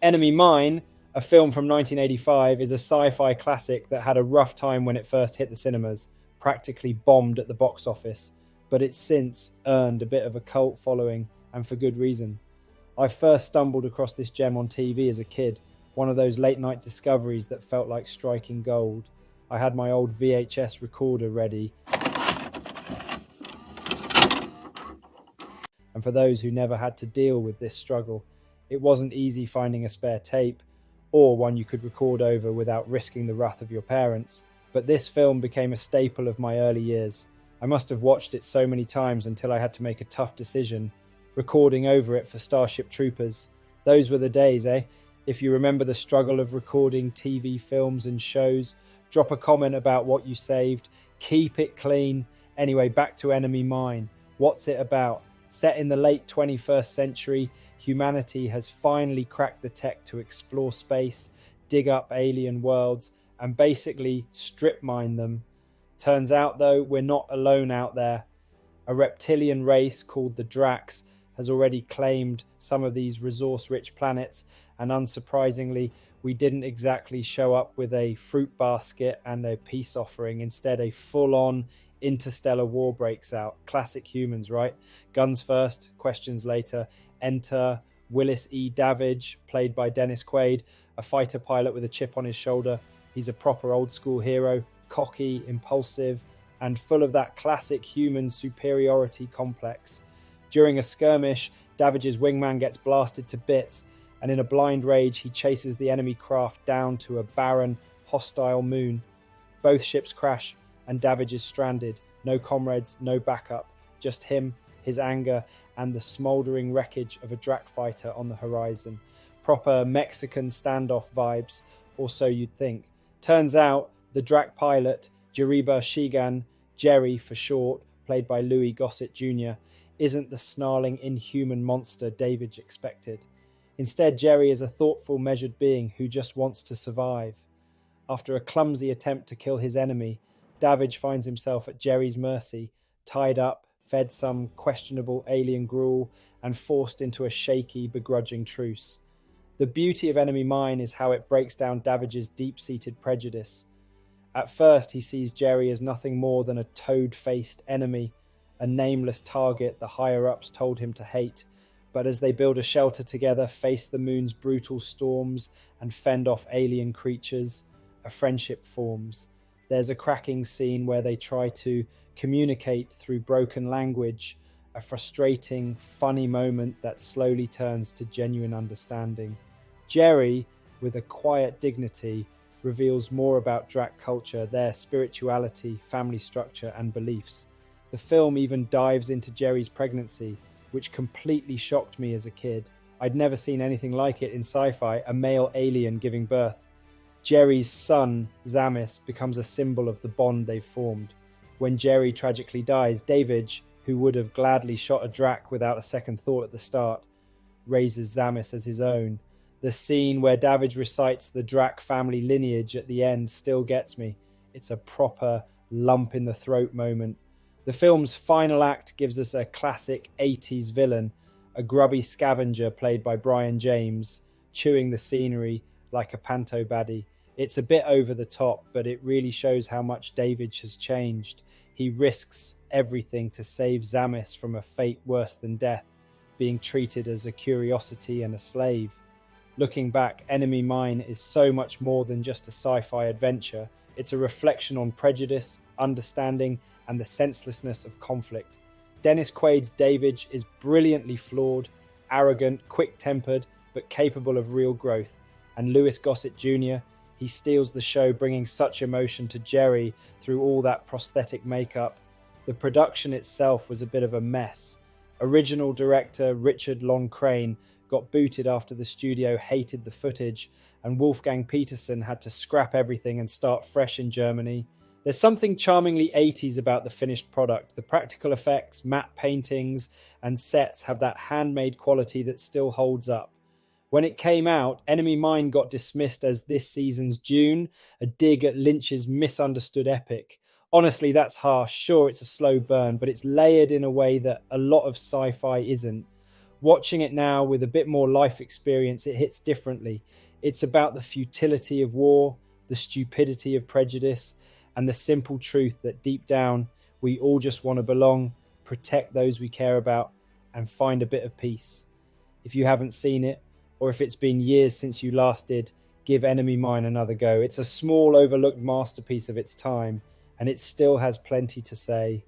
Enemy Mine, a film from 1985, is a sci-fi classic that had a rough time when it first hit the cinemas, practically bombed at the box office, but it's since earned a bit of a cult following, and for good reason. I first stumbled across this gem on TV as a kid, one of those late-night discoveries that felt like striking gold. I had my old VHS recorder ready, and for those who never had to deal with this struggle, it wasn't easy finding a spare tape, or one you could record over without risking the wrath of your parents, but this film became a staple of my early years. I must have watched it so many times until I had to make a tough decision, recording over it for Starship Troopers. Those were the days, eh? If you remember the struggle of recording TV films and shows, drop a comment about what you saved, keep it clean. Anyway, back to Enemy Mine. What's it about? Set in the late 21st century, humanity has finally cracked the tech to explore space, dig up alien worlds, and basically strip mine them. Turns out, though, we're not alone out there. A reptilian race called the Dracs has already claimed some of these resource-rich planets, and unsurprisingly, we didn't exactly show up with a fruit basket and a peace offering. Instead, a full-on interstellar war breaks out. Classic humans, right? Guns first, questions later. Enter Willis E. Davidge, played by Dennis Quaid, a fighter pilot with a chip on his shoulder. He's a proper old-school hero, cocky, impulsive, and full of that classic human superiority complex. During a skirmish, Davidge's wingman gets blasted to bits, and in a blind rage, he chases the enemy craft down to a barren, hostile moon. Both ships crash, and Davidge is stranded. No comrades, no backup, just him, his anger, and the smouldering wreckage of a Drac fighter on the horizon. Proper Mexican standoff vibes, or so you'd think. Turns out, the Drac pilot, Jeriba Shigan, Jerry for short, played by Louis Gossett Jr., isn't the snarling, inhuman monster Davidge expected. Instead, Jerry is a thoughtful, measured being who just wants to survive. After a clumsy attempt to kill his enemy, Davidge finds himself at Jerry's mercy, tied up, fed some questionable alien gruel, and forced into a shaky, begrudging truce. The beauty of Enemy Mine is how it breaks down Davidge's deep-seated prejudice. At first, he sees Jerry as nothing more than a toad-faced enemy, a nameless target the higher-ups told him to hate. But as they build a shelter together, face the moon's brutal storms, and fend off alien creatures, a friendship forms. There's a cracking scene where they try to communicate through broken language, a frustrating, funny moment that slowly turns to genuine understanding. Jerry, with a quiet dignity, reveals more about Drac culture, their spirituality, family structure, and beliefs. The film even dives into Jerry's pregnancy, which completely shocked me as a kid. I'd never seen anything like it in sci-fi, a male alien giving birth. Jerry's son, Zamis, becomes a symbol of the bond they've formed. When Jerry tragically dies, Davidge, who would have gladly shot a Drac without a second thought at the start, raises Zamis as his own. The scene where Davidge recites the Drac family lineage at the end still gets me. It's a proper lump in the throat moment. The film's final act gives us a classic 80s villain, a grubby scavenger played by Brian James, chewing the scenery like a panto baddie. It's a bit over the top, but it really shows how much Davidge has changed. He risks everything to save Zamis from a fate worse than death, being treated as a curiosity and a slave. Looking back, Enemy Mine is so much more than just a sci-fi adventure. It's a reflection on prejudice, understanding, and the senselessness of conflict. Dennis Quaid's Davidge is brilliantly flawed, arrogant, quick-tempered, but capable of real growth. And Louis Gossett Jr., he steals the show, bringing such emotion to Jerry through all that prosthetic makeup. The production itself was a bit of a mess. Original director Richard Long Crane got booted after the studio hated the footage, and Wolfgang Petersen had to scrap everything and start fresh in Germany. There's something charmingly 80s about the finished product. The practical effects, matte paintings, and sets have that handmade quality that still holds up. When it came out, Enemy Mine got dismissed as this season's Dune, a dig at Lynch's misunderstood epic. Honestly, that's harsh. Sure, it's a slow burn, but it's layered in a way that a lot of sci-fi isn't. Watching it now with a bit more life experience, it hits differently. It's about the futility of war, the stupidity of prejudice, and the simple truth that deep down, we all just want to belong, protect those we care about, and find a bit of peace. If you haven't seen it, or if it's been years since you last did, give Enemy Mine another go. It's a small, overlooked masterpiece of its time, and it still has plenty to say.